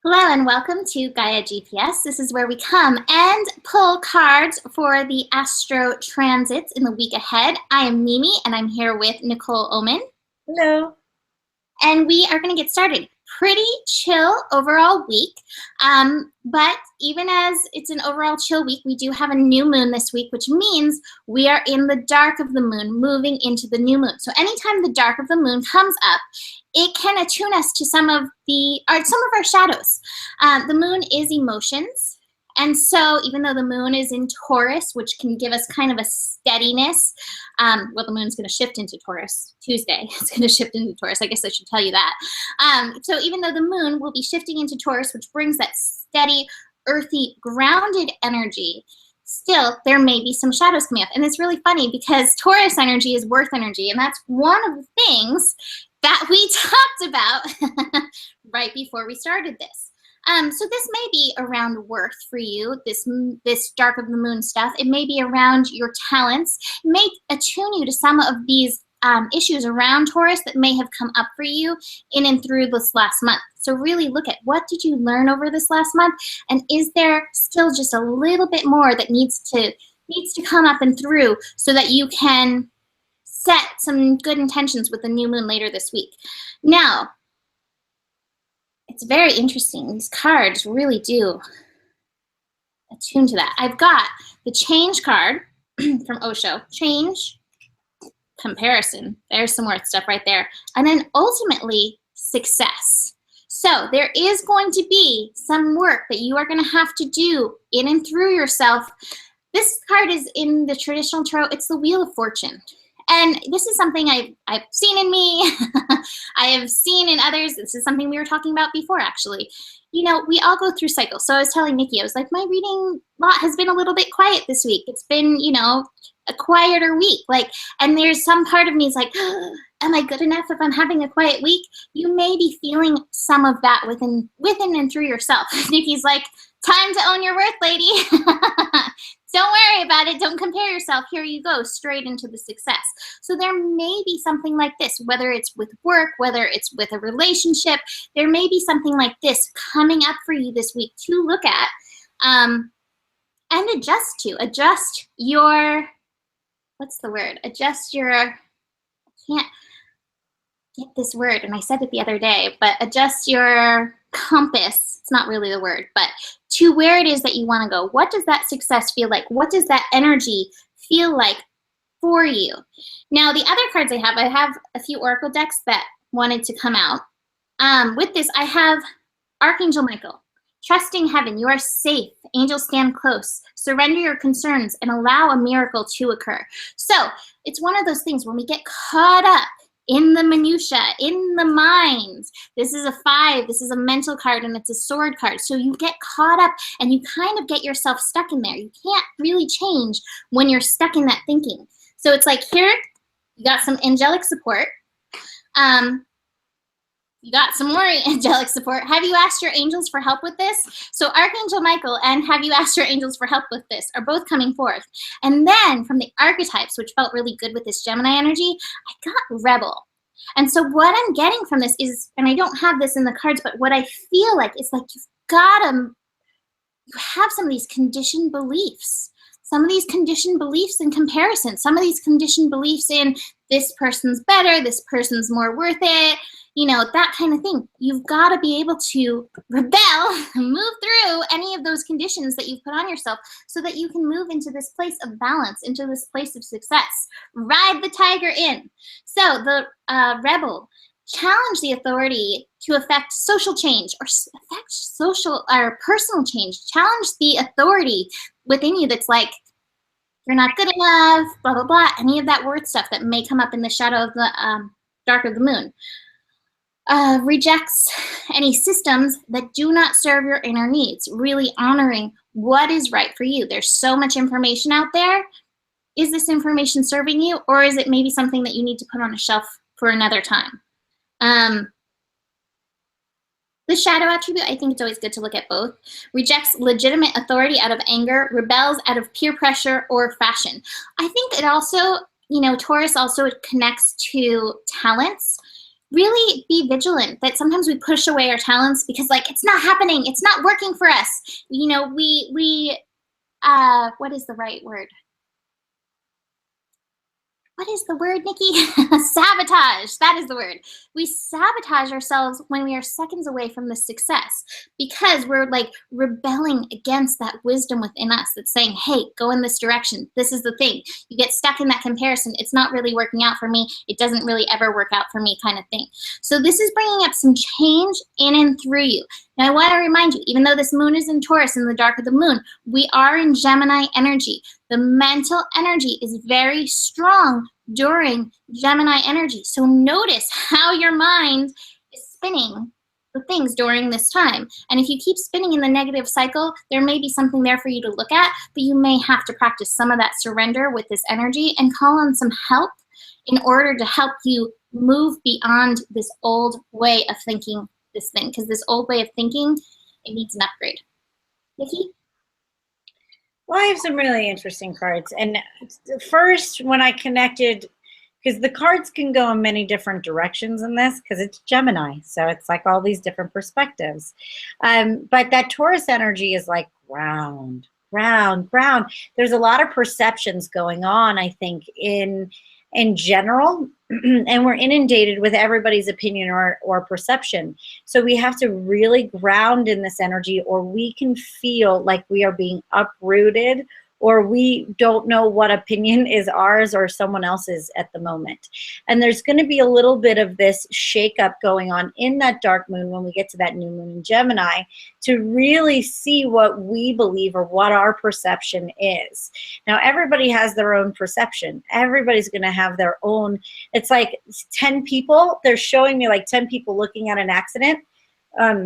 Hello and welcome to Gaia GPS. This is where we come and pull cards for the astro transits in the week ahead. I am Mimi and I'm here with Nicole Oman. Hello. And we are going to get started. Pretty chill overall week, but even as it's an overall chill week, we do have a new moon this week, which means we are in the dark of the moon, moving into the new moon. So anytime the dark of the moon comes up, it can attune us to some of our shadows. The moon is emotions. And so even though the moon is in Taurus, which can give us kind of a steadiness, well, the moon's going to shift into Taurus Tuesday. It's going to shift into Taurus. I guess I should tell you that. So even though the moon will be shifting into Taurus, which brings that steady, earthy, grounded energy, still there may be some shadows coming up. And it's really funny because Taurus energy is worth energy. And that's one of the things that we talked about right before we started this. So this may be around worth for you, this dark of the moon stuff. It may be around your talents. It may attune you to some of these issues around Taurus that may have come up for you in and through this last month. So really look at what did you learn over this last month, and is there still just a little bit more that needs to come up and through so that you can set some good intentions with the new moon later this week. Now, it's very interesting. These cards really do attune to that. I've got the change card from Osho. Change, comparison. There's some worth stuff right there. And then ultimately, success. So there is going to be some work that you are going to have to do in and through yourself. This card is in the traditional tarot. It's the Wheel of Fortune. And this is something I've seen in me. I have seen in others. This is something we were talking about before, actually. You know, we all go through cycles. So I was telling Nikki, I was like, my reading lot has been a little bit quiet this week. It's been, you know, a quieter week. And there's some part of me is like, oh, am I good enough if I'm having a quiet week? You may be feeling some of that within and through yourself. Nikki's like, time to own your worth, lady. Don't worry about it. Don't compare yourself. Here you go, straight into the success. So there may be something like this, whether it's with work, whether it's with a relationship, there may be something like this coming up for you this week to look at and adjust to. Adjust your, what's the word? Adjust your, I can't get this word, and I said it the other day, but adjust your compass. It's not really the word, but to where it is that you want to go. What does that success feel like? What does that energy feel like for you? Now, the other cards I have a few oracle decks that wanted to come out. With this, I have Archangel Michael. Trusting heaven, you are safe. Angels stand close. Surrender your concerns and allow a miracle to occur. So it's one of those things when we get caught up in the minutia, in the minds. This is a 5, this is a mental card, and it's a sword card. So you get caught up and you kind of get yourself stuck in there. You can't really change when you're stuck in that thinking. So it's like here, you got some angelic support. You got some more angelic support. Have you asked your angels for help with this? So Archangel Michael and have you asked your angels for help with this are both coming forth. And then from the archetypes, which felt really good with this Gemini energy, I got Rebel. And so what I'm getting from this is, and I don't have this in the cards, but what I feel like is like you have some of these conditioned beliefs. Some of these conditioned beliefs in comparison. Some of these conditioned beliefs in this person's better, this person's more worth it, you know, that kind of thing. You've got to be able to rebel, move through any of those conditions that you've put on yourself so that you can move into this place of balance, into this place of success. Ride the tiger in. So the rebel, challenge the authority to affect social change or affect social or personal change. Challenge the authority within you that's like, you're not good enough, blah, blah, blah, any of that word stuff that may come up in the shadow of the dark of the moon. Rejects any systems that do not serve your inner needs, really honoring what is right for you. There's so much information out there. Is this information serving you, or is it maybe something that you need to put on a shelf for another time? The shadow attribute, I think it's always good to look at both. Rejects legitimate authority out of anger, rebels out of peer pressure or fashion. I think it also, you know, Taurus also connects to talents. really be vigilant that sometimes we push away our talents because like it's not happening, it's not working for us. You know, we what is the right word? What is the word, Nikki? Sabotage. That is the word. We sabotage ourselves when we are seconds away from the success because we're like rebelling against that wisdom within us that's saying, hey, go in this direction. This is the thing. You get stuck in that comparison. It's not really working out for me. It doesn't really ever work out for me kind of thing. So this is bringing up some change in and through you. Now, I want to remind you, even though this moon is in Taurus in the dark of the moon, we are in Gemini energy. The mental energy is very strong during Gemini energy. So notice how your mind is spinning the things during this time. And if you keep spinning in the negative cycle, there may be something there for you to look at, but you may have to practice some of that surrender with this energy and call on some help in order to help you move beyond this old way of thinking this thing. Because this old way of thinking, it needs an upgrade. Nikki? Well, I have some really interesting cards. And first, when I connected, because the cards can go in many different directions in this, because it's Gemini. So it's like all these different perspectives. But that Taurus energy is like ground, ground, ground. There's a lot of perceptions going on, I think, in general, and we're inundated with everybody's opinion or perception. So we have to really ground in this energy, or we can feel like we are being uprooted, or we don't know what opinion is ours or someone else's at the moment. And there's going to be a little bit of this shakeup going on in that dark moon when we get to that new moon in Gemini, to really see what we believe or what our perception is. Now, everybody has their own perception. Everybody's going to have their own. It's like 10 people. They're showing me like 10 people looking at an accident,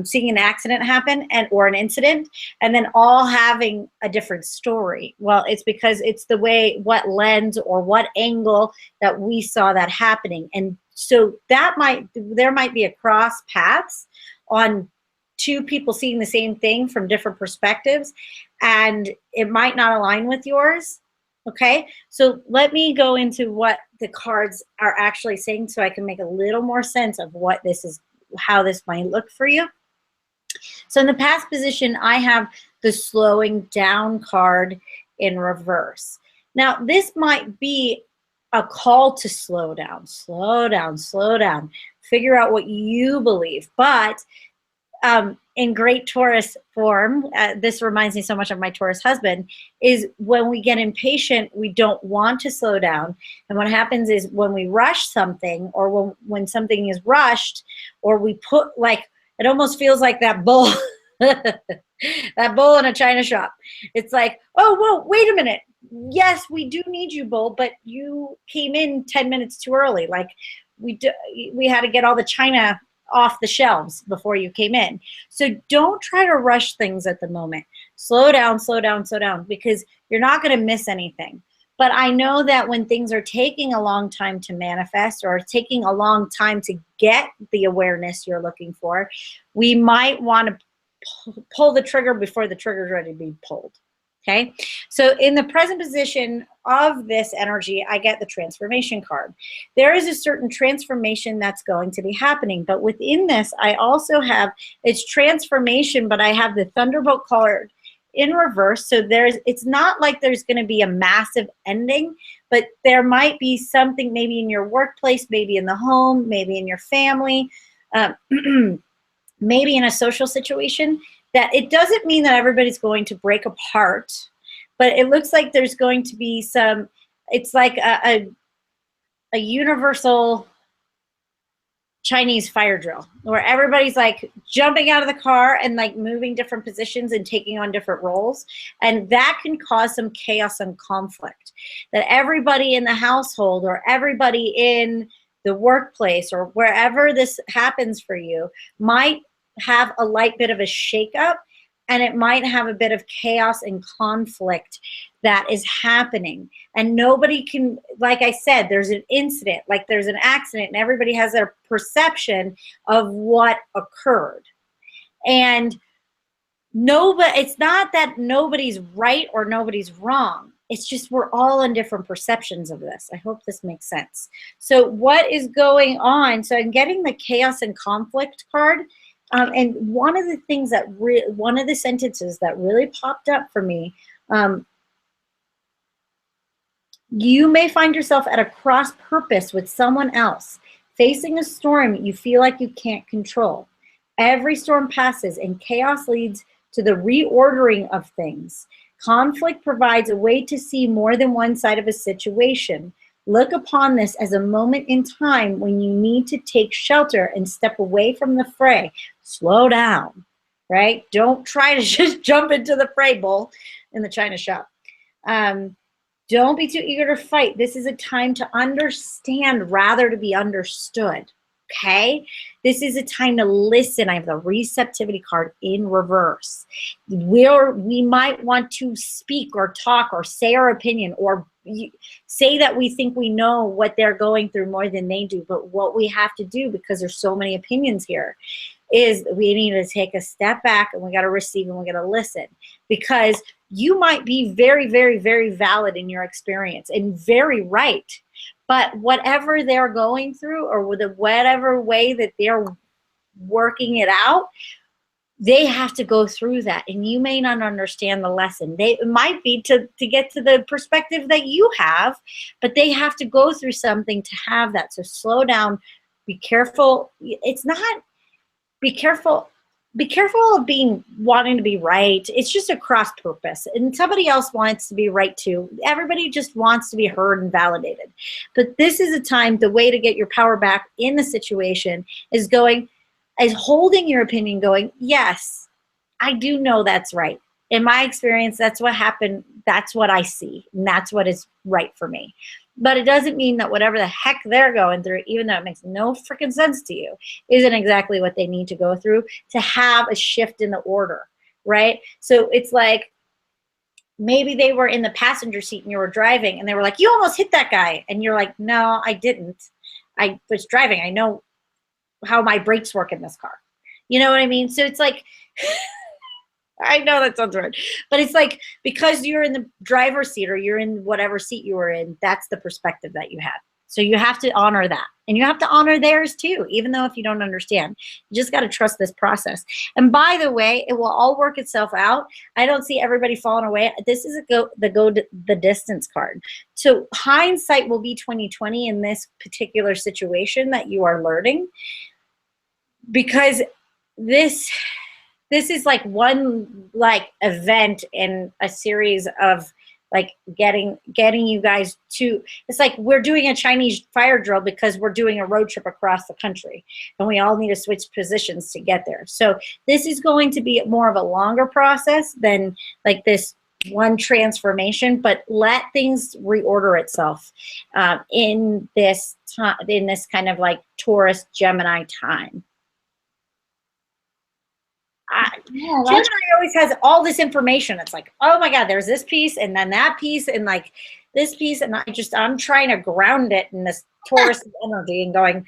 seeing an accident happen or an incident, and then all having a different story. Well, it's because it's the way, what lens or what angle that we saw that happening. And so there might be a cross paths on two people seeing the same thing from different perspectives, and it might not align with yours. Okay, so let me go into what the cards are actually saying so I can make a little more sense of what this is, how this might look for you. So in the past position, I have the slowing down card in reverse. Now, this might be a call to slow down, slow down, slow down. Figure out what you believe. But in great Taurus form, this reminds me so much of my Taurus husband, is when we get impatient, we don't want to slow down. And what happens is when we rush something, or when something is rushed, or we put, like, it almost feels like that bull, that bull in a china shop. It's like, oh, whoa, wait a minute. Yes, we do need you, bull, but you came in 10 minutes too early. Like, we had to get all the china off the shelves before you came in. So don't try to rush things at the moment. Slow down, slow down, slow down, because you're not going to miss anything. But I know that when things are taking a long time to manifest, or taking a long time to get the awareness you're looking for, we might want to pull the trigger before the trigger is ready to be pulled. Okay, so in the present position of this energy, I get the transformation card. There is a certain transformation that's going to be happening, but within this, I also have, it's transformation, but I have the Thunderbolt card in reverse. So it's not like there's going to be a massive ending, but there might be something maybe in your workplace, maybe in the home, maybe in your family, maybe in a social situation, that it doesn't mean that everybody's going to break apart, but it looks like there's going to be some, it's like a universal Chinese fire drill, where everybody's like jumping out of the car and like moving different positions and taking on different roles. And that can cause some chaos and conflict, that everybody in the household or everybody in the workplace or wherever this happens for you might have a light bit of a shakeup, and it might have a bit of chaos and conflict that is happening. And nobody can, like I said, there's an incident, like there's an accident, and everybody has their perception of what occurred. And it's not that nobody's right or nobody's wrong. it's just we're all in different perceptions of this. I hope this makes sense. So what is going on? So I'm getting the chaos and conflict card. And one of the things that one of the sentences that really popped up for me, you may find yourself at a cross purpose with someone else, facing a storm you feel like you can't control. Every storm passes and chaos leads to the reordering of things. Conflict provides a way to see more than one side of a situation. Look upon this as a moment in time when you need to take shelter and step away from the fray. Slow down, right? Don't try to just jump into the fray, bull, in the China shop. Don't be too eager to fight. This is a time to understand rather to be understood. Okay? This is a time to listen. I have the receptivity card in reverse. We might want to speak or talk or say our opinion or say that we think we know what they're going through more than they do. But what we have to do, because there's so many opinions here, is we need to take a step back and we got to receive and we got to listen, because you might be very, very, very valid in your experience and very right. But whatever they're going through or whatever way that they're working it out, they have to go through that. And you may not understand the lesson. It might be to get to the perspective that you have, but they have to go through something to have that. So slow down, be careful. It's not, be careful of wanting to be right. It's just a cross purpose, and somebody else wants to be right too. Everybody just wants to be heard and validated. But this is a time, the way to get your power back in the situation is holding your opinion, going, yes, I do know that's right. In my experience, that's what happened. That's what I see, and that's what is right for me. But it doesn't mean that whatever the heck they're going through, even though it makes no freaking sense to you, isn't exactly what they need to go through to have a shift in the order, right? So it's like maybe they were in the passenger seat and you were driving and they were like, you almost hit that guy. And you're like, no, I didn't. I was driving. I know how my brakes work in this car. You know what I mean? So it's like... I know that sounds weird, but it's like, because you're in the driver's seat or you're in whatever seat you were in, that's the perspective that you had. So you have to honor that, and you have to honor theirs too, even though if you don't understand, you just got to trust this process. And by the way, it will all work itself out. I don't see everybody falling away. This is the distance card. So hindsight will be 2020 in this particular situation that you are learning, because this is like one event in a series of getting you guys to, it's like we're doing a Chinese fire drill because we're doing a road trip across the country and we all need to switch positions to get there. So this is going to be more of a longer process than this one transformation, but let things reorder itself in this kind of Taurus Gemini time. Gemini always has all this information. It's like, oh my God, there's this piece and then that piece and this piece. And I'm trying to ground it in this Taurus energy and going,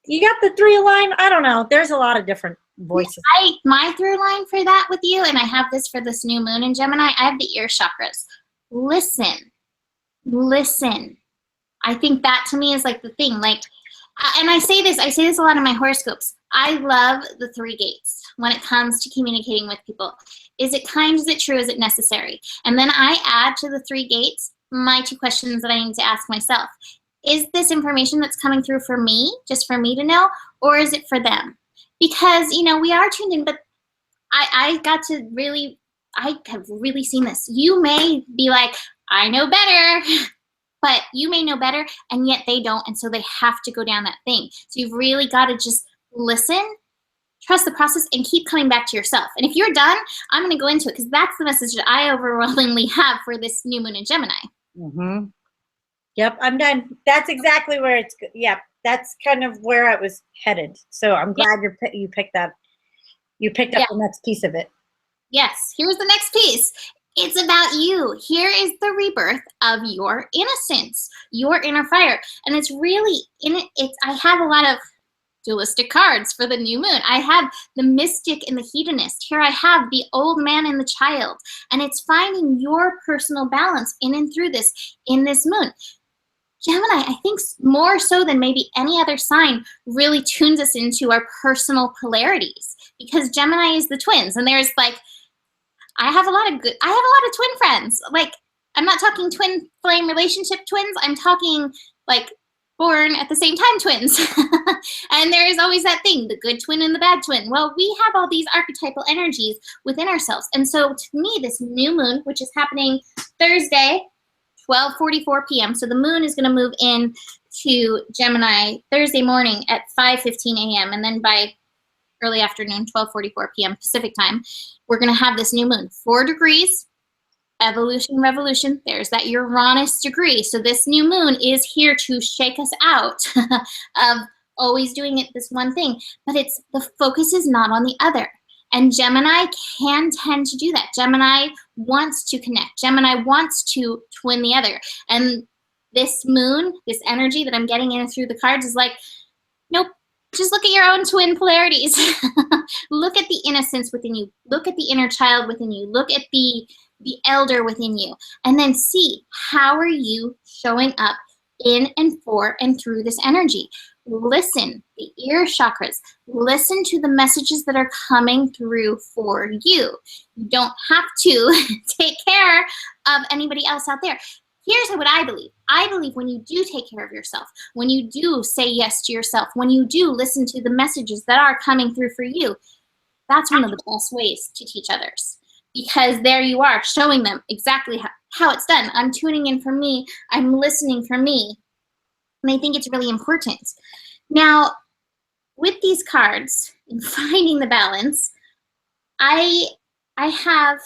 you got the three line? I don't know. There's a lot of different voices. My through line for that with you, and I have this for this new moon in Gemini, I have the ear chakras. Listen. I think that to me is the thing. And I say this a lot in my horoscopes. I love the 3 gates when it comes to communicating with people. Is it kind? Is it true? Is it necessary? And then I add to the 3 gates my 2 questions that I need to ask myself. Is this information that's coming through for me, just for me to know, or is it for them? Because, we are tuned in, but I have really seen this. You may be like, I know better. But you may know better, and yet they don't, and so they have to go down that thing. So you've really got to just listen, trust the process, and keep coming back to yourself. And if you're done, I'm going to go into it, because that's the message that I overwhelmingly have for this new moon in Gemini. Mm-hmm. Yep, I'm done. That's exactly where it's – yeah, that's kind of where I was headed. So I'm glad you picked that. You picked up the next piece of it. Yes, here's the next piece. It's about you. Here is the rebirth of your innocence, your inner fire. And it's really, I have a lot of dualistic cards for the new moon. I have the mystic and the hedonist. Here I have the old man and the child. And it's finding your personal balance in and through this, in this moon. Gemini, I think more so than maybe any other sign, really tunes us into our personal polarities, because Gemini is the twins. And there's like, I have a lot of twin friends. Like, I'm not talking twin flame relationship twins. I'm talking like born at the same time twins. And there is always that thing, the good twin and the bad twin. Well, we have all these archetypal energies within ourselves. And so to me, this new moon, which is happening Thursday, 12:44 p.m. So the moon is going to move in to Gemini Thursday morning at 5:15 a.m. And then by early afternoon, 12:44 p.m. Pacific time, we're going to have this new moon. 4 degrees, evolution, revolution. There's that Uranus degree. So this new moon is here to shake us out of always doing it this one thing. But it's the focus is not on the other. And Gemini can tend to do that. Gemini wants to connect. Gemini wants to twin the other. And this moon, this energy that I'm getting in through the cards is like, nope, just look at your own twin polarities. Look at the innocence within you. Look at the inner child within you. Look at the elder within you. And then see, how are you showing up in and for and through this energy? Listen, the ear chakras. Listen to the messages that are coming through for you. You don't have to take care of anybody else out there. Here's what I believe. I believe when you do take care of yourself, when you do say yes to yourself, when you do listen to the messages that are coming through for you, that's one of the best ways to teach others. Because there you are, showing them exactly how it's done. I'm tuning in for me. I'm listening for me. And I think it's really important. Now, with these cards, in finding the balance, I have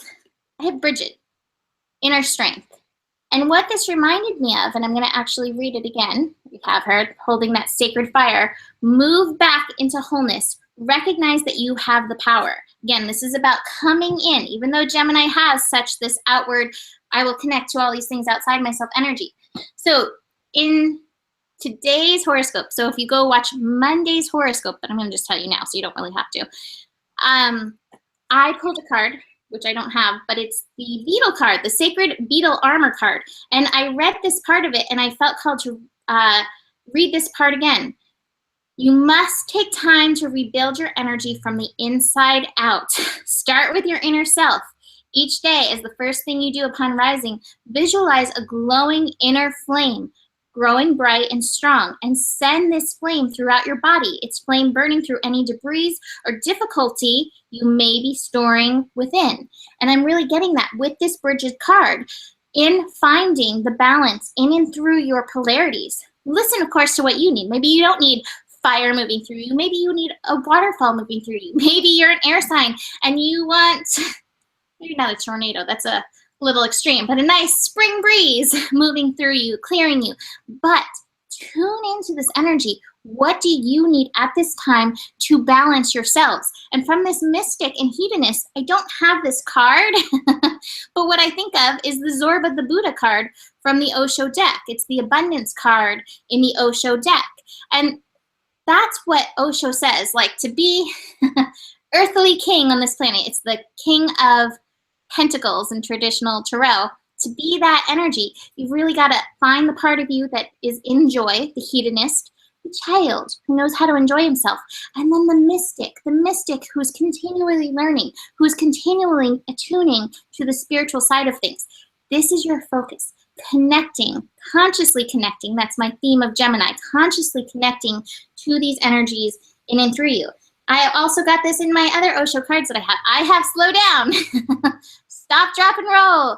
Bridget, inner strength. And what this reminded me of, and I'm going to actually read it again. We have her holding that sacred fire. Move back into wholeness. Recognize that you have the power. Again, this is about coming in. Even though Gemini has such this outward, I will connect to all these things outside myself energy. So in today's horoscope, so if you go watch Monday's horoscope, but I'm going to just tell you now so you don't really have to. I pulled a card, which I don't have, but it's the beetle card, the sacred beetle armor card. And I read this part of it and I felt called to read this part again. You must take time to rebuild your energy from the inside out. Start with your inner self. Each day, as the first thing you do upon rising, visualize a glowing inner flame, growing bright and strong, and send this flame throughout your body. It's flame burning through any debris or difficulty you may be storing within. And I'm really getting that with this Bridget card in finding the balance in and through your polarities. Listen, of course, to what you need. Maybe you don't need fire moving through you. Maybe you need a waterfall moving through you. Maybe you're an air sign and you want, maybe not a tornado, that's a little extreme, but a nice spring breeze moving through you, clearing you. But tune into this energy. What do you need at this time to balance yourselves? And from this mystic and hedonist, I don't have this card, but what I think of is the Zorba the Buddha card from the Osho deck. It's the abundance card in the Osho deck. And that's what Osho says, like to be earthly king on this planet. It's the king of pentacles in traditional tarot. To be that energy, you've really got to find the part of you that is in joy, the hedonist, the child who knows how to enjoy himself, and then the mystic who's continually learning, who's continually attuning to the spiritual side of things. This is your focus. Connecting, consciously connecting. That's my theme of Gemini, consciously connecting to these energies in and through you. I also got this in my other Osho cards that I have. I have slow down. Stop, drop, and roll.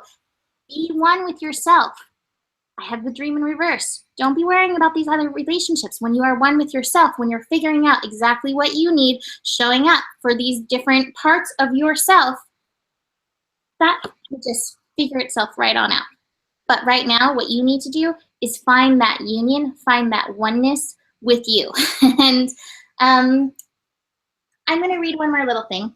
Be one with yourself. I have the dream in reverse. Don't be worrying about these other relationships. When you are one with yourself, when you're figuring out exactly what you need, showing up for these different parts of yourself, that will just figure itself right on out. But right now, what you need to do is find that union, find that oneness with you. And I'm going to read one more little thing.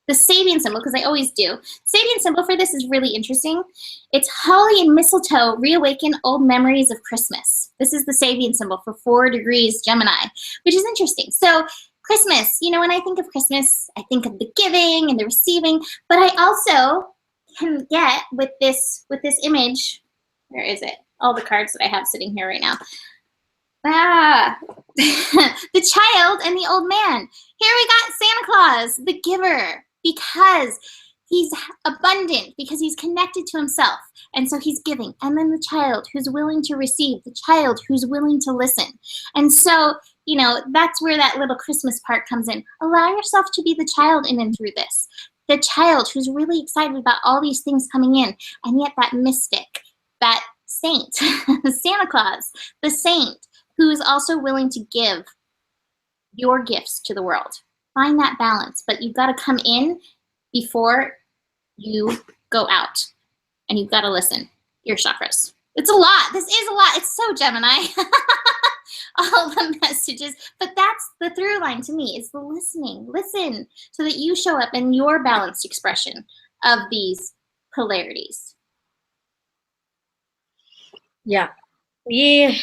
the Sabian symbol, because I always do. Sabian symbol for this is really interesting. It's holly and mistletoe reawaken old memories of Christmas. This is the Sabian symbol for 4 degrees Gemini, which is interesting. So Christmas, you know, when I think of Christmas, I think of the giving and the receiving, but I also can get with this image, where is it? All the cards that I have sitting here right now. The child and the old man. Here we got Santa Claus, the giver, because he's abundant, because he's connected to himself, and so he's giving. And then the child who's willing to receive, the child who's willing to listen. And so, you know, that's where that little Christmas part comes in. Allow yourself to be the child in and through this. The child who's really excited about all these things coming in, and yet that mystic, that saint, Santa Claus, the saint, who is also willing to give your gifts to the world. Find that balance, but you've got to come in before you go out, and you've got to listen. Your chakras. It's a lot. This is a lot. It's so Gemini. All the messages, but that's the through line to me. It's the listening. Listen so that you show up in your balanced expression of these polarities. Yeah. Yeah,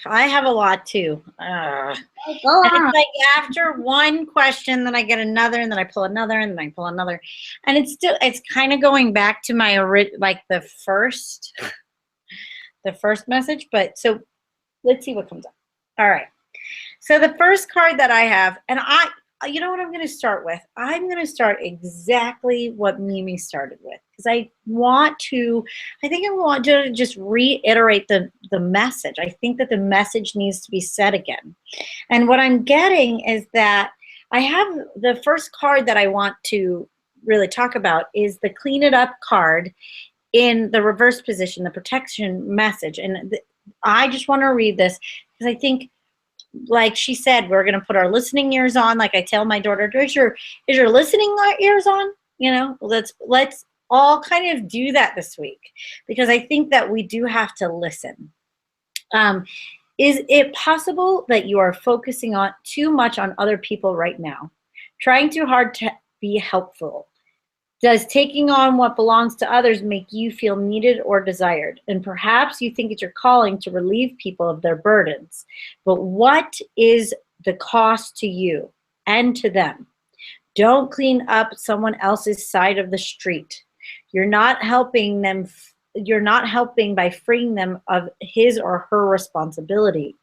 I have a lot too. And it's like after one question, then I get another, and then I pull another, and then I pull another, and it's kind of going back to my the first message. But so let's see what comes up. All right. So the first card that I have, and you know what I'm going to start with? I'm going to start exactly what Mimi started with, because I want to just reiterate the message. I think that the message needs to be said again. And what I'm getting is that I have the first card that I want to really talk about is the Clean It Up card in the reverse position, the protection message. And I just want to read this because I think, like she said, we're going to put our listening ears on. Like I tell my daughter, is your listening ears on? You know, let's all kind of do that this week, because I think that we do have to listen. Is it possible that you are focusing on too much on other people right now, trying too hard to be helpful? Does taking on what belongs to others make you feel needed or desired? And perhaps you think it's your calling to relieve people of their burdens. But what is the cost to you and to them? Don't clean up someone else's side of the street. You're not helping them. You're not helping by freeing them of his or her responsibility.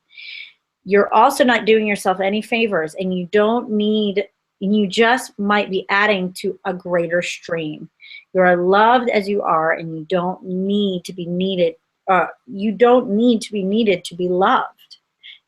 You're also not doing yourself any favors, and you just might be adding to a greater strain. You are loved as you are, and you don't need to be needed. You don't need to be needed to be loved.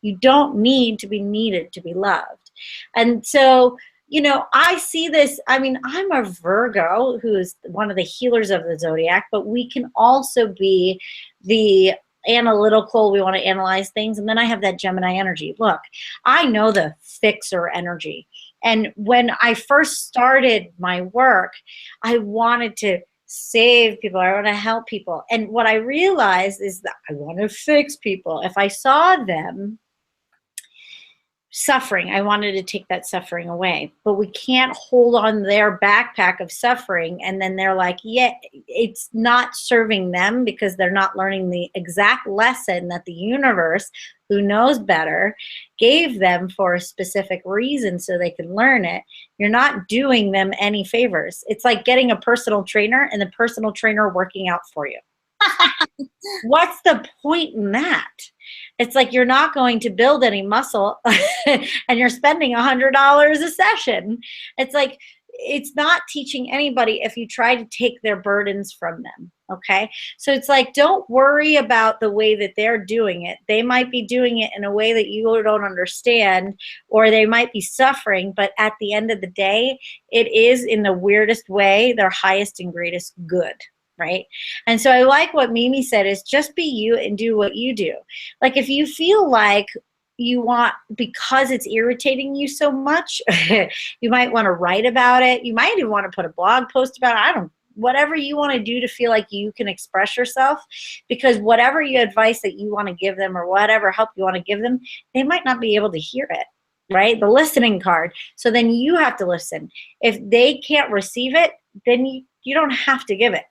You don't need to be needed to be loved. And so, you know, I see this. I mean, I'm a Virgo, who is one of the healers of the zodiac, but we can also be the analytical. We want to analyze things. And then I have that Gemini energy. Look, I know the fixer energy. And when I first started my work, I wanted to save people. I want to help people. And what I realized is that I want to fix people. If I saw them suffering, I wanted to take that suffering away. But we can't hold on their backpack of suffering, and then they're like, yeah, it's not serving them because they're not learning the exact lesson that the universe, who knows better, gave them for a specific reason so they can learn it. You're not doing them any favors. It's like getting a personal trainer and the personal trainer working out for you. What's the point in that? It's like you're not going to build any muscle and you're spending $100 a session. It's like, it's not teaching anybody if you try to take their burdens from them. Okay. So it's like, don't worry about the way that they're doing it. They might be doing it in a way that you don't understand, or they might be suffering, but at the end of the day, it is in the weirdest way, their highest and greatest good. Right. And so I like what Mimi said is just be you and do what you do. Like if you feel like you want, because it's irritating you so much, you might want to write about it. You might even want to put a blog post about it. Whatever you want to do to feel like you can express yourself, because whatever advice that you want to give them or whatever help you want to give them, they might not be able to hear it. right? The listening card. So then you have to listen. If they can't receive it, then you don't have to give it.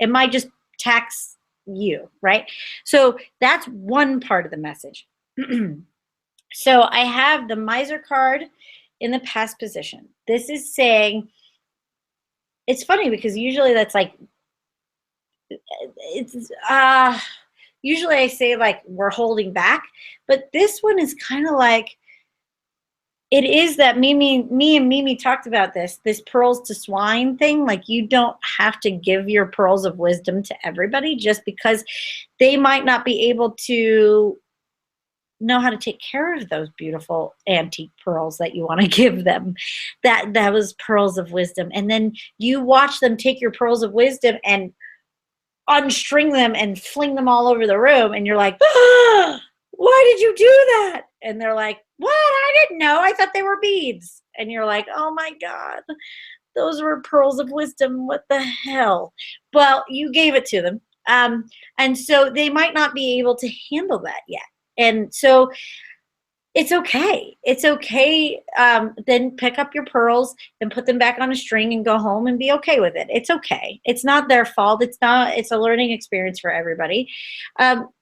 It might just tax you, right? So that's one part of the message. So I have the miser card in the past position. This is saying, it's funny because usually that's like, it's usually I say like we're holding back, but this one is kind of like, it is that me and Mimi talked about this pearls to swine thing. Like, you don't have to give your pearls of wisdom to everybody just because they might not be able to know how to take care of those beautiful antique pearls that you want to give them. That was pearls of wisdom. And then you watch them take your pearls of wisdom and unstring them and fling them all over the room, and you're like, ah, why did you do that? And they're like, what? I didn't know. I thought they were beads. And you're like, oh my God, those were pearls of wisdom. What the hell? Well, you gave it to them. And so they might not be able to handle that yet. And so it's okay. It's okay. Then pick up your pearls and put them back on a string and go home and be okay with it. It's okay. It's not their fault. It's a learning experience for everybody.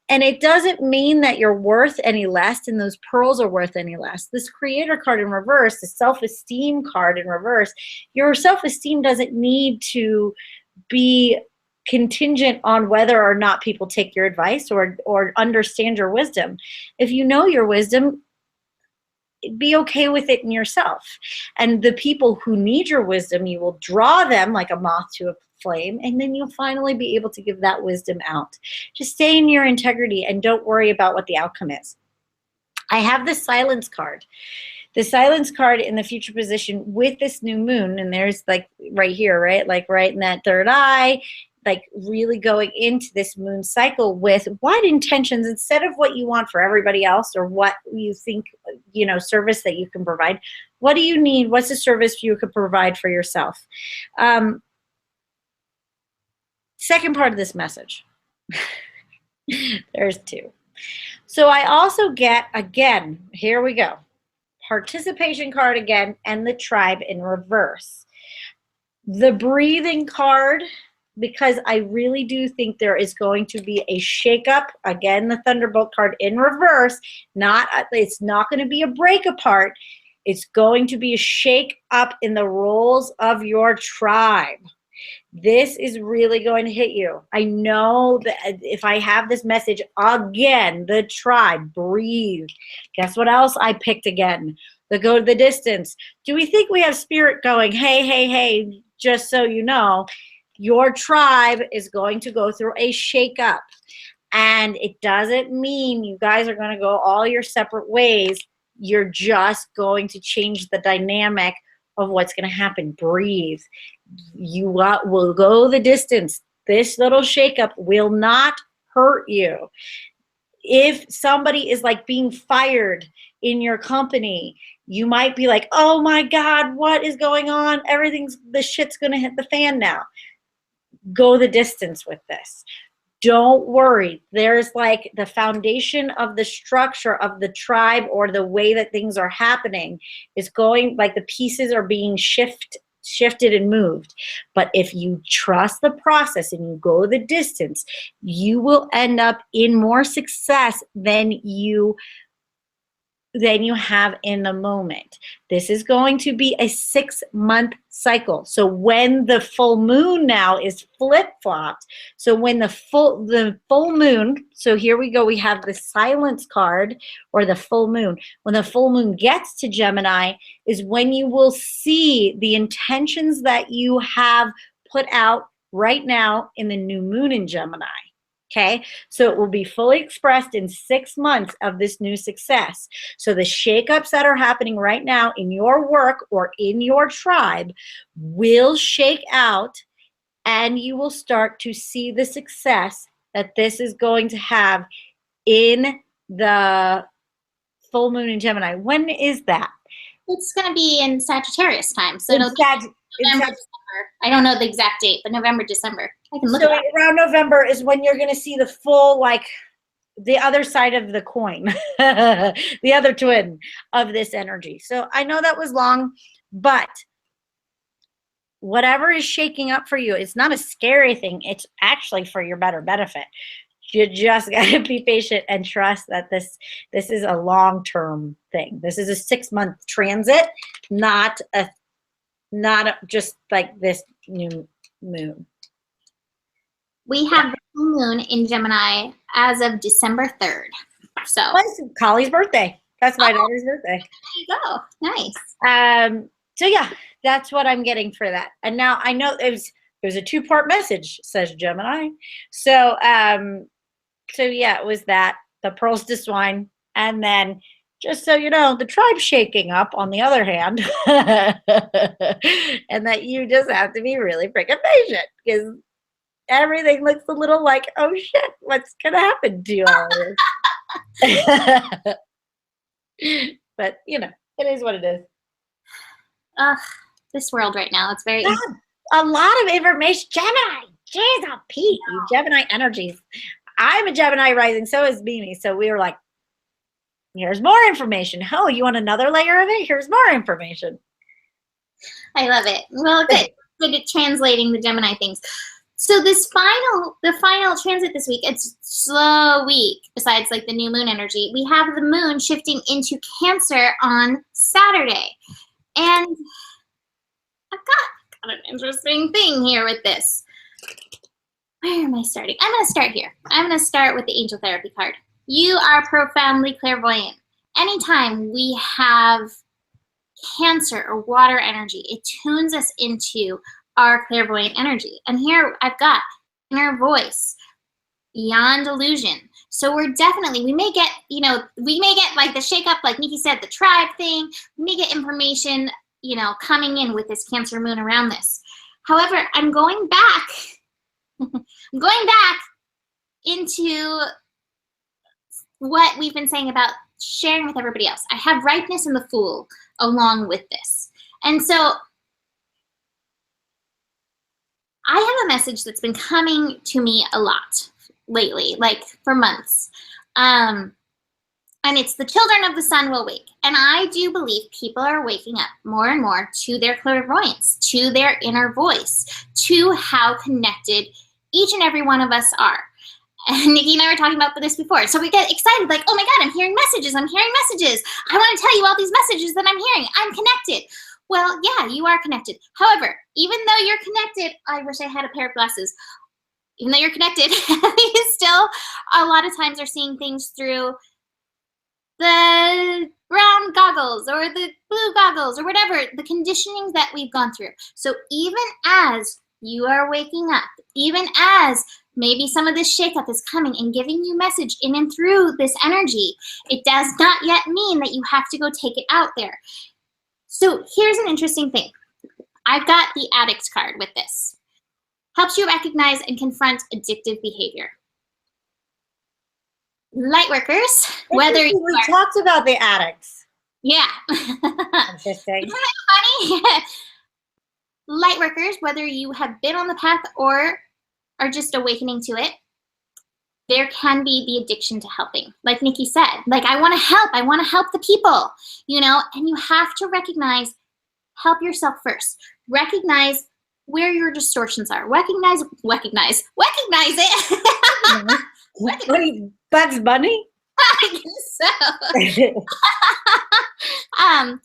And it doesn't mean that you're worth any less and those pearls are worth any less. This creator card in reverse, the self-esteem card in reverse, your self-esteem doesn't need to be contingent on whether or not people take your advice or understand your wisdom. If you know your wisdom, be okay with it in yourself. And the people who need your wisdom, you will draw them like a moth to a flame, and then you'll finally be able to give that wisdom out. Just stay in your integrity and don't worry about what the outcome is. I have the silence card. The silence card in the future position with this new moon, and there's like right here, right? Like right in that third eye, like really going into this moon cycle with what intentions, instead of what you want for everybody else or what you think, service that you can provide. What do you need? What's the service you could provide for yourself? Second part of this message. There's two. So I also get, again, here we go, participation card again, and the tribe in reverse. The breathing card, because I really do think there is going to be a shakeup. Again, the Thunderbolt card in reverse. It's not going to be a break apart. It's going to be a shake up in the roles of your tribe. This is really going to hit you. I know that if I have this message again, the tribe, breathe. Guess what else I picked again? The go to the distance. Do we think we have spirit going, hey, just so you know, your tribe is going to go through a shakeup. And it doesn't mean you guys are going to go all your separate ways. You're just going to change the dynamic of what's going to happen. Breathe. You will go the distance. This little shakeup will not hurt you. If somebody is like being fired in your company, you might be like, oh my God, what is going on? The shit's going to hit the fan now. Go the distance with this. Don't worry. There's like the foundation of the structure of the tribe, or the way that things are happening is going, like the pieces are being shifted and moved. But if you trust the process and you go the distance, you will end up in more success than you have in the moment. This is going to be a 6-month cycle. So when the full moon now is flip-flopped, so when the full moon, so here we go, we have the silence card, or the full moon. When the full moon gets to Gemini is when you will see the intentions that you have put out right now in the new moon in Gemini. Okay, so it will be fully expressed in 6 months of this new success. So the shakeups that are happening right now in your work or in your tribe will shake out, and you will start to see the success that this is going to have in the full moon in Gemini. When is that? It's going to be in Sagittarius time. So it'll be November, December. I don't know the exact date, but November, December. I can look at it. Around November is when you're going to see the full, like, the other side of the coin, the other twin of this energy. So I know that was long, but whatever is shaking up for you, it's not a scary thing. It's actually for your better benefit. You just got to be patient and trust that this is a long-term thing. This is a 6-month transit, not just like this new moon. We have the moon in Gemini as of December 3rd. So it's Collie's birthday. That's my daughter's birthday. There you go. Nice. So yeah, that's what I'm getting for that. And now I know it was a 2-part message, says Gemini. So so yeah, it was that, the pearls to swine, and then just so you know, the tribe's shaking up on the other hand. And that you just have to be really freaking patient, because everything looks a little like, oh shit, what's gonna happen to you all this? But you know, it is what it is. This world right now, it's very a lot of information. Gemini, jeez, oh Pete, you Gemini energies. I'm a Gemini rising, so is Mimi. So we were like, here's more information. Oh, you want another layer of it? Here's more information. I love it. Well, good at translating the Gemini things. So the final transit this week, it's a slow week, besides like the new moon energy. We have the moon shifting into Cancer on Saturday. And I've got an interesting thing here with this. Where am I starting? I'm going to start here. I'm going to start with the Angel Therapy card. You are profoundly clairvoyant. Anytime we have Cancer or water energy, it tunes us into our clairvoyant energy. And here I've got inner voice, beyond illusion. So we're definitely, we may get like the shake up, like Nikki said, the tribe thing. We may get information, coming in with this Cancer moon around this. However, I'm going back into what we've been saying about sharing with everybody else. I have ripeness and the Fool along with this. And so I have a message that's been coming to me a lot lately, like for months. And it's the children of the sun will wake. And I do believe people are waking up more and more to their clairvoyance, to their inner voice, to how connected each and every one of us are. And Nikki and I were talking about this before. So we get excited, like, oh my God, I'm hearing messages. I want to tell you all these messages that I'm hearing. I'm connected. Well, yeah, you are connected. However, even though you're connected, I wish I had a pair of glasses. Even though you're connected, you still a lot of times are seeing things through the brown goggles or the blue goggles or whatever, the conditioning that we've gone through. So even as you are waking up, even as maybe some of this shakeup is coming and giving you message in and through this energy, it does not yet mean that you have to go take it out there. So here's an interesting thing. I've got the Addicts card with this. Helps you recognize and confront addictive behavior. Lightworkers, whether you we talked about the addicts. Yeah. Interesting. Isn't that funny? Lightworkers, whether you have been on the path or are just awakening to it, there can be the addiction to helping. Like Nikki said, like, I want to help the people, and you have to help yourself first. Recognize where your distortions are. Recognize it. What are you, Bugs Bunny? I guess so. How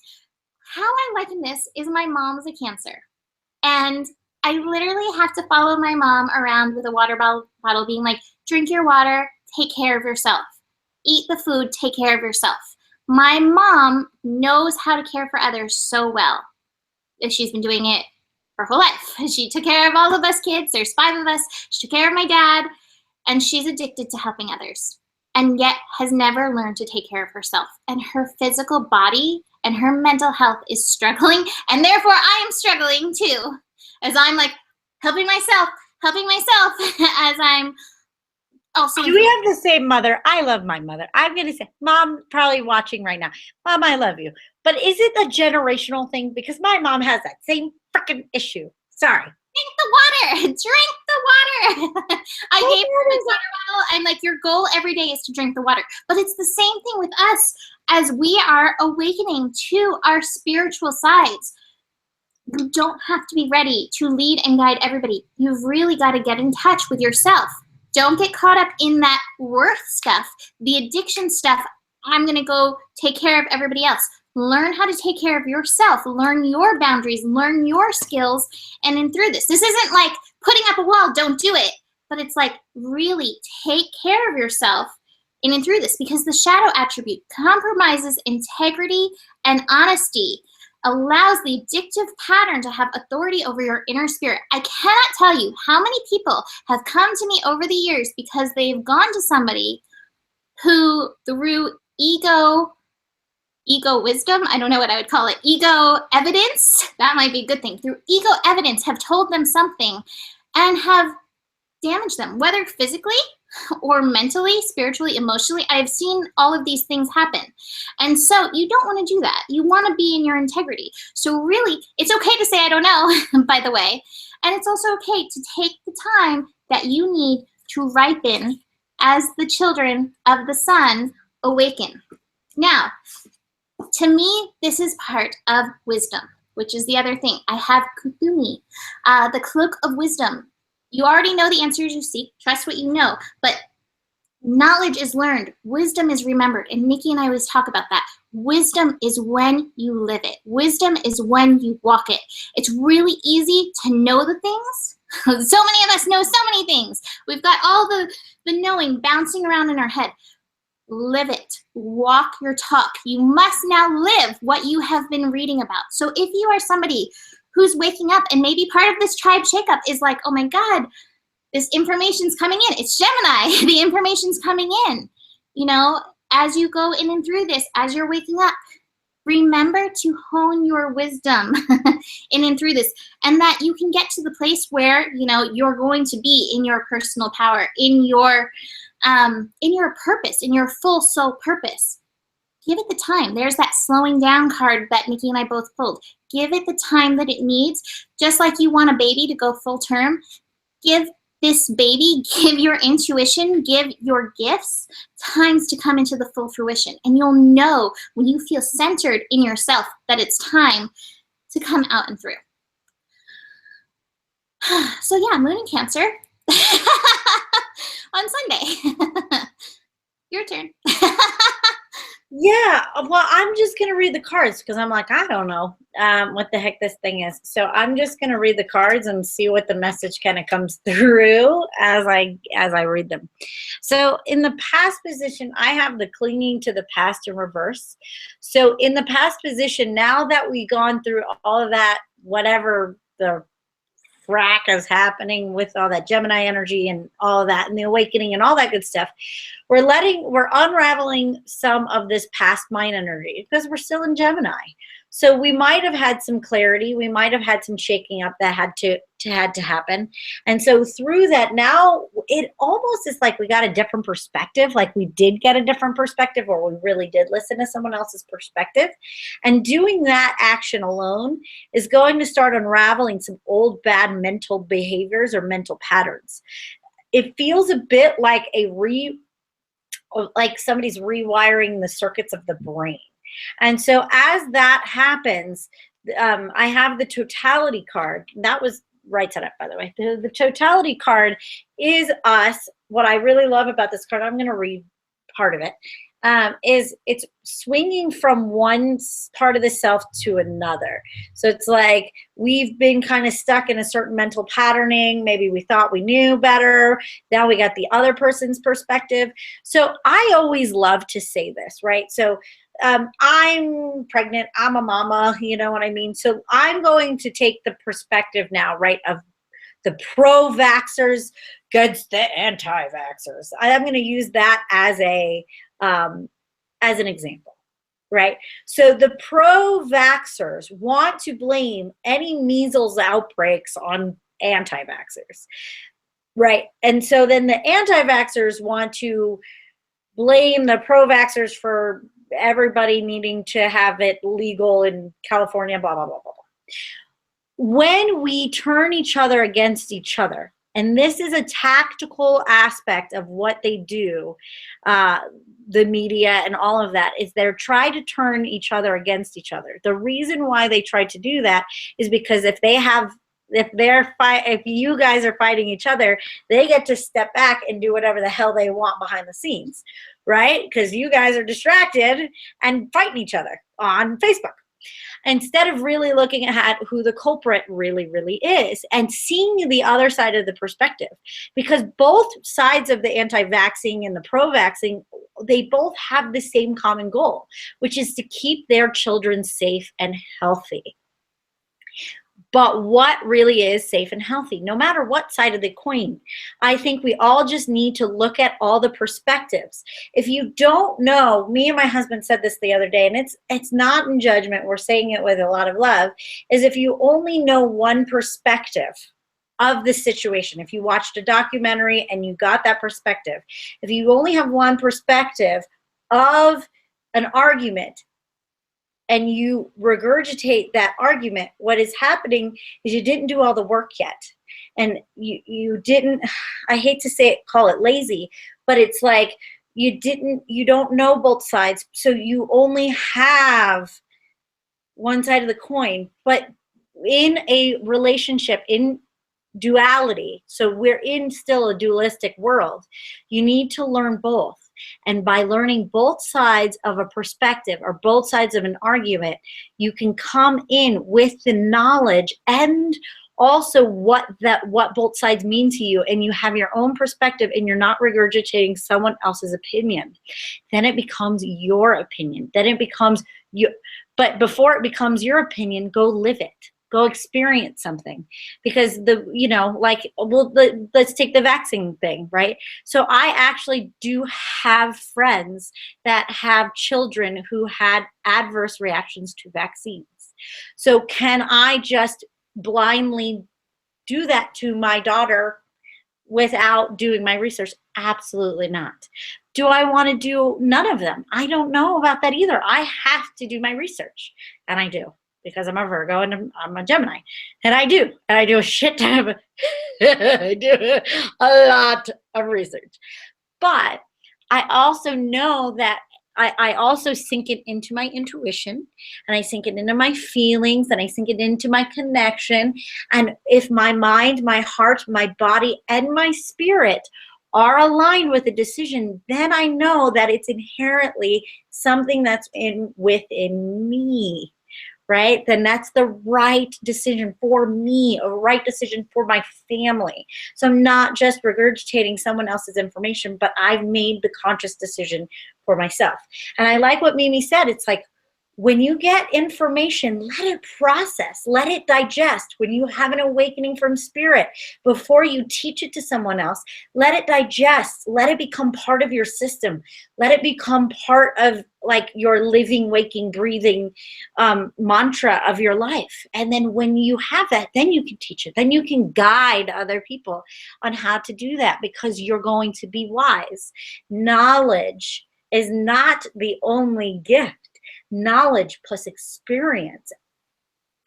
I liken this is my mom's a Cancer. And I literally have to follow my mom around with a water bottle being like, drink your water, take care of yourself. Eat the food, take care of yourself. My mom knows how to care for others so well. She's been doing it her whole life. She took care of all of us kids. There's 5 of us. She took care of my dad. And she's addicted to helping others. And yet has never learned to take care of herself. And her physical body and her mental health is struggling. And therefore I am struggling too. As I'm like helping myself as I'm also. Do we have the same mother? I love my mother. I'm going to say, Mom, probably watching right now. Mom, I love you. But is it a generational thing? Because my mom has that same freaking issue. Sorry. Drink the water. Drink the water. I gave her a water bottle. I'm like, your goal every day is to drink the water. But it's the same thing with us as we are awakening to our spiritual sides. You don't have to be ready to lead and guide everybody. You've really got to get in touch with yourself. Don't get caught up in that worth stuff, the addiction stuff. I'm going to go take care of everybody else. Learn how to take care of yourself. Learn your boundaries. Learn your skills. And then through this isn't like putting up a wall, don't do it. But it's like really take care of yourself in and through this, because the shadow attribute compromises integrity and honesty, allows the addictive pattern to have authority over your inner spirit. I cannot tell you how many people have come to me over the years because they've gone to somebody who, through ego wisdom, I don't know what I would call it, ego evidence, that might be a good thing, through ego evidence have told them something and have damaged them, whether physically or mentally, spiritually, emotionally. I've seen all of these things happen. And so you don't want to do that. You want to be in your integrity. So really, it's okay to say, I don't know, by the way. And it's also okay to take the time that you need to ripen as the children of the sun awaken. Now, to me, this is part of wisdom, which is the other thing. I have Kuthumi, the cloak of wisdom. You already know the answers you seek. Trust what you know. But knowledge is learned. Wisdom is remembered. And Nikki and I always talk about that. Wisdom is when you live it. Wisdom is when you walk it. It's really easy to know the things. So many of us know so many things. We've got all the knowing bouncing around in our head. Live it. Walk your talk. You must now live what you have been reading about. So if you are somebody who's waking up, and maybe part of this tribe shakeup is like, oh my God, this information's coming in. It's Gemini. The information's coming in. You know, as you go in and through this, as you're waking up, remember to hone your wisdom in and through this, and that you can get to the place where, you know, you're going to be in your personal power, in your purpose, in your full soul purpose. Give it the time. There's that slowing down card that Nikki and I both pulled. Give it the time that it needs. Just like you want a baby to go full term, give this baby, give your intuition, give your gifts times to come into the full fruition. And you'll know when you feel centered in yourself that it's time to come out and through. So yeah, Moon in Cancer on Sunday. Your turn. Yeah, well, I'm just going to read the cards because I'm like, I don't know what the heck this thing is. So I'm just going to read the cards and see what the message kind of comes through as I read them. So in the past position, I have the clinging to the past in reverse. So in the past position, now that we've gone through all of that, whatever the frack is happening with all that Gemini energy and all of that and the awakening and all that good stuff, we're unraveling some of this past mind energy because we're still in Gemini. So we might have had some clarity. We might have had some shaking up that had to happen. And so through that, now it almost is like we got a different perspective, like we did get a different perspective, or we really did listen to someone else's perspective. And doing that action alone is going to start unraveling some old bad mental behaviors or mental patterns. It feels a bit like like somebody's rewiring the circuits of the brain. And so as that happens, I have the totality card. That was right side up, by the way. The totality card is us. What I really love about this card, I'm going to read part of it, is it's swinging from one part of the self to another. So it's like we've been kind of stuck in a certain mental patterning. Maybe we thought we knew better. Now we got the other person's perspective. So I always love to say this, right? So I'm pregnant. I'm a mama. You know what I mean? So I'm going to take the perspective now, right, of the pro-vaxxers against the anti-vaxxers. I'm going to use that as an example, right? So the pro-vaxxers want to blame any measles outbreaks on anti-vaxxers, right? And so then the anti-vaxxers want to blame the pro-vaxxers for everybody needing to have it legal in California, blah, blah, blah, blah, blah. when we turn each other against each other, and this is a tactical aspect of what they do, the media and all of that, is they're trying to turn each other against each other. The reason why they try to do that is because if you guys are fighting each other, they get to step back and do whatever the hell they want behind the scenes, right? Because you guys are distracted and fighting each other on Facebook, instead of really looking at who the culprit really, really is and seeing the other side of the perspective. Because both sides of the anti-vaxxing and the pro-vaxxing, they both have the same common goal, which is to keep their children safe and healthy. But what really is safe and healthy, no matter what side of the coin? I think we all just need to look at all the perspectives. If you don't know, me and my husband said this the other day, and it's not in judgment, we're saying it with a lot of love, is if you only know one perspective of the situation, if you watched a documentary and you got that perspective, if you only have one perspective of an argument, and you regurgitate that argument, what is happening is you didn't do all the work yet. And you didn't, I hate to say it, call it lazy, but it's like you don't know both sides. So you only have one side of the coin. But in a relationship, in duality, so we're in still a dualistic world, you need to learn both. And by learning both sides of a perspective or both sides of an argument, you can come in with the knowledge and also what both sides mean to you, and you have your own perspective and you're not regurgitating someone else's opinion. Then it becomes your opinion. Then it becomes you. But before it becomes your opinion, go live it. Go experience something. Because let's take the vaccine thing, right? So I actually do have friends that have children who had adverse reactions to vaccines. So can I just blindly do that to my daughter without doing my research? Absolutely not. Do I want to do none of them? I don't know about that either. I have to do my research, and I do. Because I'm a Virgo and I'm a Gemini. And I do a shit ton of, I do a lot of research. But I also know that I also sink it into my intuition, and I sink it into my feelings, and I sink it into my connection. And if my mind, my heart, my body, and my spirit are aligned with a decision, then I know that it's inherently something that's within me. Right? Then that's the right decision for me, a right decision for my family. So I'm not just regurgitating someone else's information, but I've made the conscious decision for myself. And I like what Mimi said. It's like, when you get information, let it process, let it digest. When you have an awakening from spirit, before you teach it to someone else, let it digest, let it become part of your system. Let it become part of like your living, waking, breathing mantra of your life. And then when you have that, then you can teach it. Then you can guide other people on how to do that, because you're going to be wise. Knowledge is not the only gift. Knowledge plus experience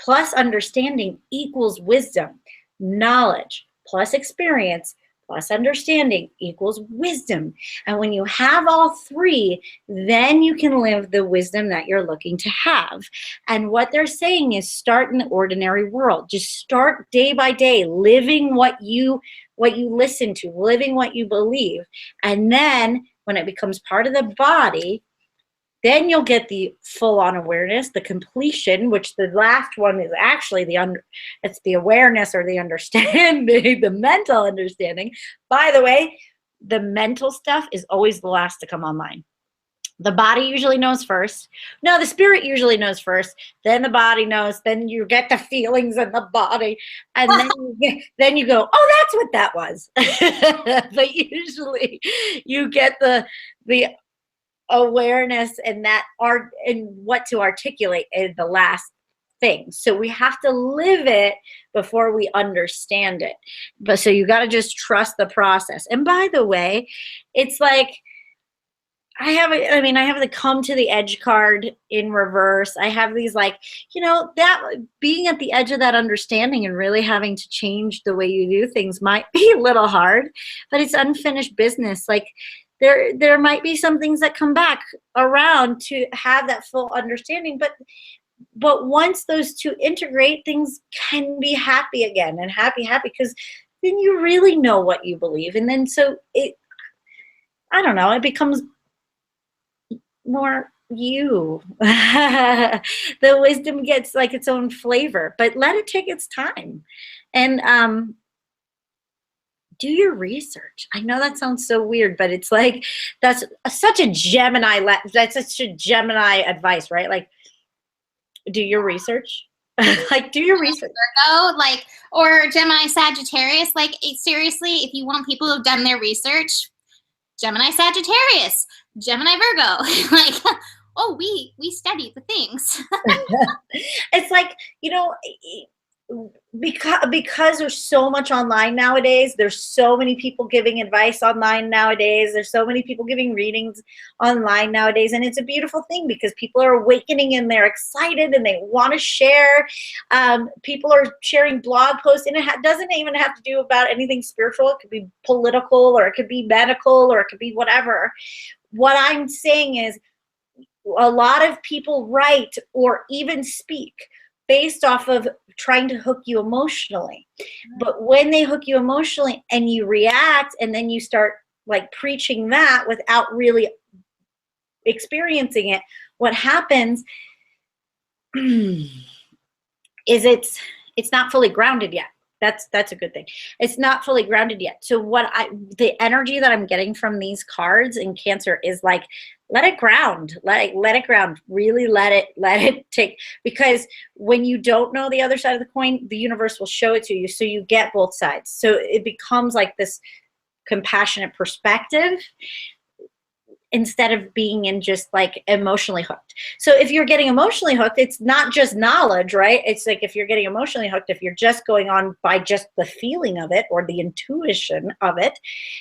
plus understanding equals wisdom. Knowledge plus experience plus understanding equals wisdom. And when you have all three, then you can live the wisdom that you're looking to have. And what they're saying is start in the ordinary world. Just start day by day, living what you listen to, living what you believe. And then when it becomes part of the body, then you'll get the full-on awareness, the completion, which the last one is actually it's the awareness or the understanding, the mental understanding. By the way, the mental stuff is always the last to come online. The body usually knows first. No, the spirit usually knows first. Then the body knows. Then you get the feelings in the body, and then you go, oh, that's what that was. But usually, you get the awareness and that art and what to articulate is the last thing. So we have to live it before we understand it. But so you got to just trust the process. And by the way, it's like, I have the come to the edge card in reverse. I have these like, that being at the edge of that understanding and really having to change the way you do things might be a little hard, but it's unfinished business. Like there might be some things that come back around to have that full understanding, but once those two integrate, things can be happy again and happy because then you really know what you believe. And then I don't know, it becomes more you. The wisdom gets like its own flavor, but let it take its time. And do your research. I know that sounds so weird, but it's like that's such a Gemini advice, right? Like, do your research. Like, do your research. Virgo, like, or Gemini Sagittarius. Like, seriously, if you want people who've done their research, Gemini Sagittarius, Gemini Virgo. Like, oh, we study the things. It's like, because there's so much online nowadays, there's so many people giving advice online nowadays, there's so many people giving readings online nowadays, and it's a beautiful thing because people are awakening and they're excited and they want to share. People are sharing blog posts, and it doesn't even have to do about anything spiritual. It could be political, or it could be medical, or it could be whatever. What I'm saying is, a lot of people write or even speak based off of trying to hook you emotionally. But when they hook you emotionally and you react, and then you start like preaching that without really experiencing it, what happens is it's not fully grounded yet. That's a good thing. It's not fully grounded yet. So the energy that I'm getting from these cards in Cancer is like, let it ground, let it ground, really let it take, because when you don't know the other side of the coin, the universe will show it to you. So you get both sides. So it becomes like this compassionate perspective instead of being in just like emotionally hooked. So if you're getting emotionally hooked, it's not just knowledge, right? It's like if you're getting emotionally hooked, if you're just going on by just the feeling of it or the intuition of it,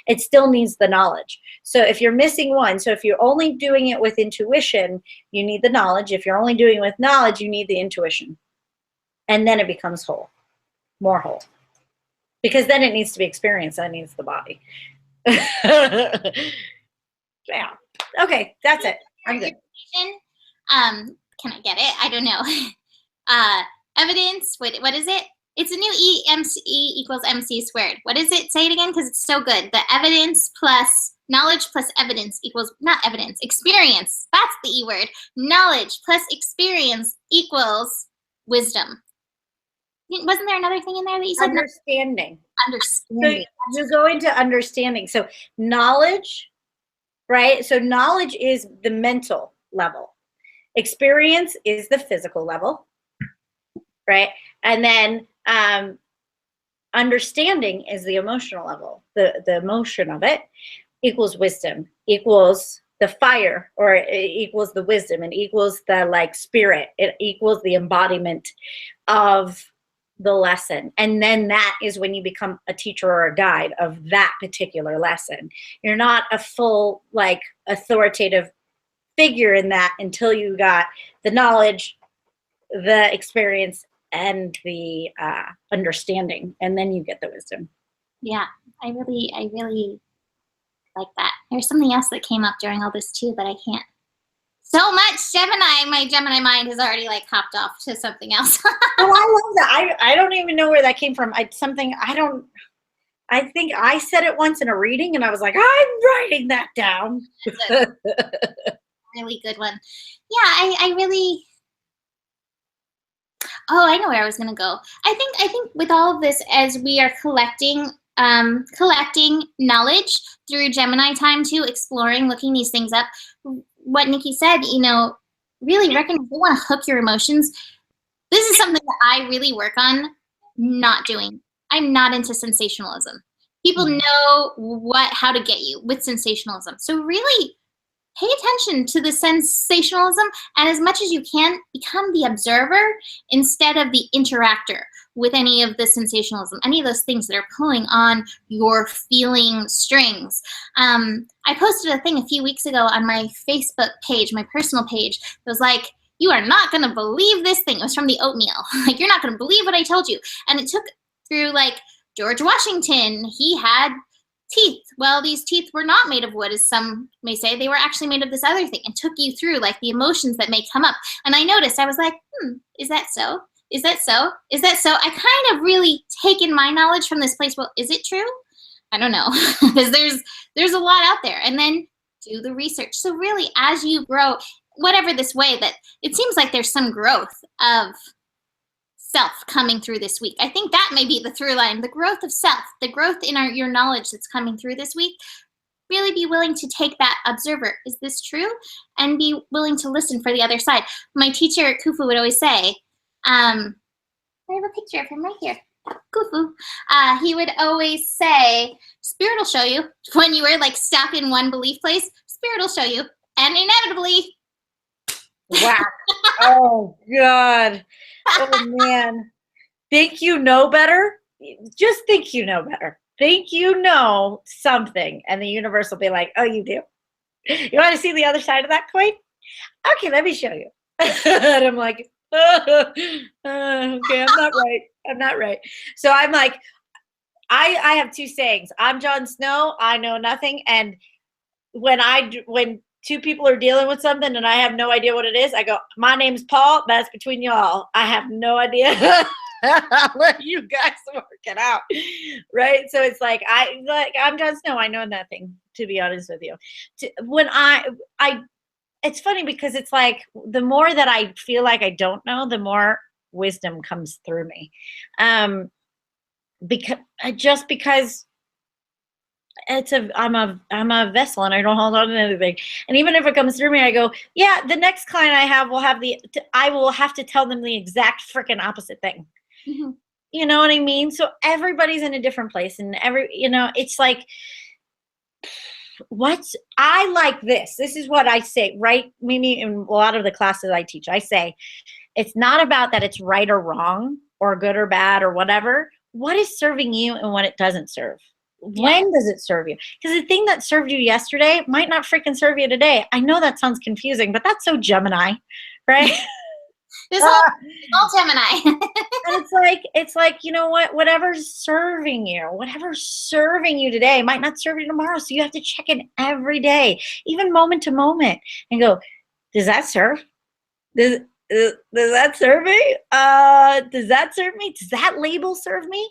it still needs the knowledge. So if you're missing one, so if you're only doing it with intuition, you need the knowledge. If you're only doing it with knowledge, you need the intuition. And then it becomes whole, more whole. Because then it needs to be experienced, that needs the body. Yeah. Okay, that's it. I'm good. Can I get it? I don't know. Evidence. Wait, what is it? It's a new EMC equals MC squared. What is it? Say it again, because it's so good. The evidence plus knowledge plus evidence equals, not evidence, experience. That's the E word. Knowledge plus experience equals wisdom. Wasn't there another thing in there that you said? Understanding. Understanding. So you go into understanding. So knowledge, right? So knowledge is the mental level. Experience is the physical level, right? And then understanding is the emotional level. The emotion of it equals wisdom, equals the fire, or it equals the wisdom, it equals the like spirit, it equals the embodiment of the lesson. And then that is when you become a teacher or a guide of that particular lesson. You're not a full like authoritative figure in that until you got the knowledge, the experience, and the understanding, and then you get the wisdom. Yeah, I really like that. There's something else that came up during all this too, but I can't. So much Gemini, my Gemini mind has already like hopped off to something else. Oh, I love that. I don't even know where that came from. I think I said it once in a reading and I was like, I'm writing that down. Really good one. Yeah, I really, oh, I know where I was gonna go. I think with all of this, as we are collecting knowledge through Gemini time too, exploring, looking these things up, what Nikki said, really recognize you want to hook your emotions. This is something that I really work on not doing. I'm not into sensationalism. People know how to get you with sensationalism. So really pay attention to the sensationalism, and as much as you can, become the observer instead of the interactor with any of the sensationalism, any of those things that are pulling on your feeling strings. I posted a thing a few weeks ago on my Facebook page, my personal page. It was like, you are not going to believe this thing. It was from the oatmeal. Like, you're not going to believe what I told you. And it took through, like, George Washington. He had teeth. Well, these teeth were not made of wood, as some may say. They were actually made of this other thing, and took you through, like, the emotions that may come up. And I noticed, I was like, is that so? Is that so? Is that so? I kind of really taken my knowledge from this place. Well, is it true? I don't know, because there's a lot out there. And then do the research. So really, as you grow, whatever this way, that it seems like there's some growth of self coming through this week. I think that may be the through line, the growth of self, the growth in your knowledge that's coming through this week. Really be willing to take that observer. Is this true? And be willing to listen for the other side. My teacher at Kufu would always say, I have a picture of him right here. Kufu. He would always say, Spirit will show you. When you were like stuck in one belief place, Spirit will show you. And inevitably. Wow. Oh, God. Oh, man. Think you know better? Just think you know better. Think you know something. And the universe will be like, oh, you do? You want to see the other side of that coin? Okay, let me show you. And I'm like, okay, I'm not right. So I'm like, I have two sayings. I'm Jon Snow. I know nothing. And when two people are dealing with something and I have no idea what it is, I go, my name's Paul. That's between y'all. I have no idea. I'll let you guys work it out. Right? So it's like, I'm Jon Snow. I know nothing, to be honest with you. When it's funny because it's like the more that I feel like I don't know, the more wisdom comes through me. Because I'm a vessel and I don't hold on to anything. And even if it comes through me, I go, yeah, the next client I have I will have to tell them the exact freaking opposite thing. Mm-hmm. You know what I mean? So everybody's in a different place, and it's like, I like this. This is what I say, right? Mimi, in a lot of the classes I teach, I say, it's not about that it's right or wrong or good or bad or whatever. What is serving you and what it doesn't serve? When does it serve you? Because the thing that served you yesterday might not freaking serve you today. I know that sounds confusing, but that's so Gemini, right? This all Gemini. And it's like, you know what? Whatever's serving you today might not serve you tomorrow. So you have to check in every day, even moment to moment, and go, does that serve? Does that serve me? Does that serve me? Does that label serve me?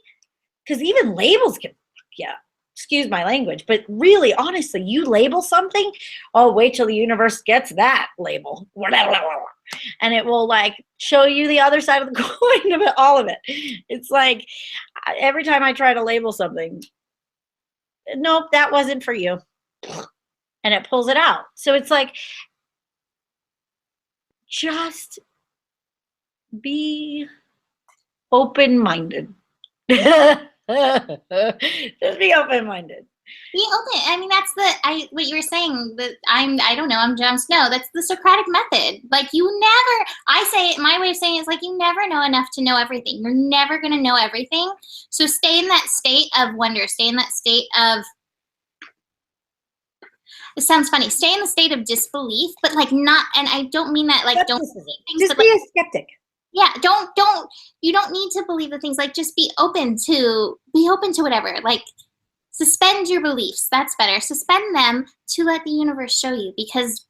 Because even labels can, excuse my language, but really, honestly, you label something, oh, wait till the universe gets that label. And it will like show you the other side of the coin of it, all of it. It's like every time I try to label something, nope, that wasn't for you. And it pulls it out. So it's like, just be open-minded. Just be open-minded. Be open. I mean, that's what you were saying, that I don't know, I'm Jon Snow. That's the Socratic method. Like, I say it, my way of saying it is like, you never know enough to know everything. You're never going to know everything. So stay in that state of wonder. Stay in that state of, it sounds funny, stay in the state of disbelief, but like not, and I don't mean that like, don't believe things, just be a skeptic. Yeah, you don't need to believe the things, like just be open to whatever. Like, suspend your beliefs. That's better. Suspend them to let the universe show you, because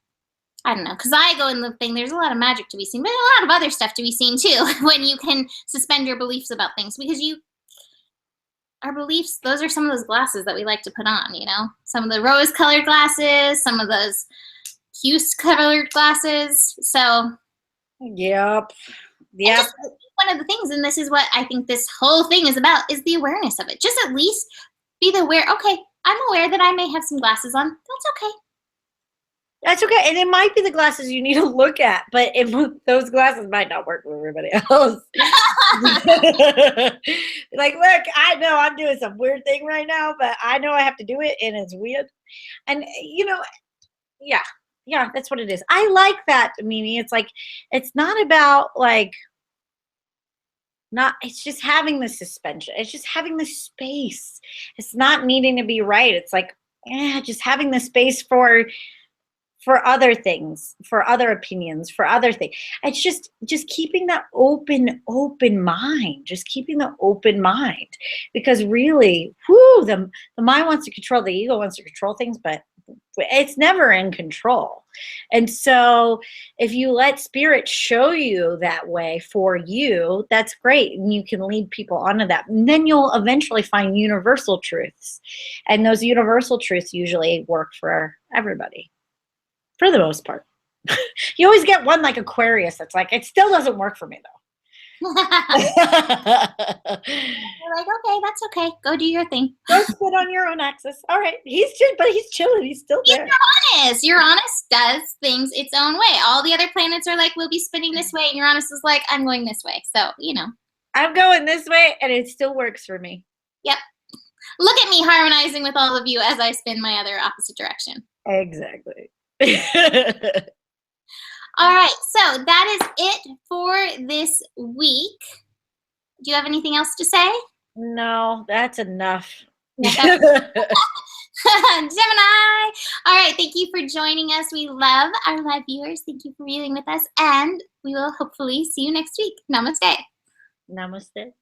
I don't know, because I go in the thing, there's a lot of magic to be seen, but a lot of other stuff to be seen too when you can suspend your beliefs about things, because our beliefs, those are some of those glasses that we like to put on, some of the rose-colored glasses, some of those puce-colored glasses. So, yep. One of the things, and this is what I think this whole thing is about, is the awareness of it. Just at least be aware. Okay, I'm aware that I may have some glasses on. That's okay. That's okay. And it might be the glasses you need to look at, but those glasses might not work for everybody else. Like, look, I know I'm doing some weird thing right now, but I know I have to do it, and it's weird. And, yeah. Yeah, that's what it is. I like that, Mimi. It's like, it's not about like, not, it's just having the suspension. It's just having the space. It's not needing to be right. It's like, just having the space for other things, for other opinions, for other things. It's just keeping that open mind, just keeping the open mind, because really, whoo, the mind wants to control, the ego wants to control things, but it's never in control. And so if you let spirit show you that way for you, that's great. And you can lead people onto that. And then you'll eventually find universal truths. And those universal truths usually work for everybody, for the most part. You always get one like Aquarius that's like, it still doesn't work for me though. You're like, okay, that's okay. Go do your thing. Go sit on your own axis. All right. He's chilling. He's still there. Uranus does things its own way. All the other planets are like, we'll be spinning this way. And Uranus is like, I'm going this way. So, you know. I'm going this way and it still works for me. Yep. Look at me harmonizing with all of you as I spin my other opposite direction. Exactly. All right, so that is it for this week. Do you have anything else to say? No, that's enough. Gemini. All right, thank you for joining us. We love our live viewers. Thank you for viewing with us, and we will hopefully see you next week. Namaste. Namaste.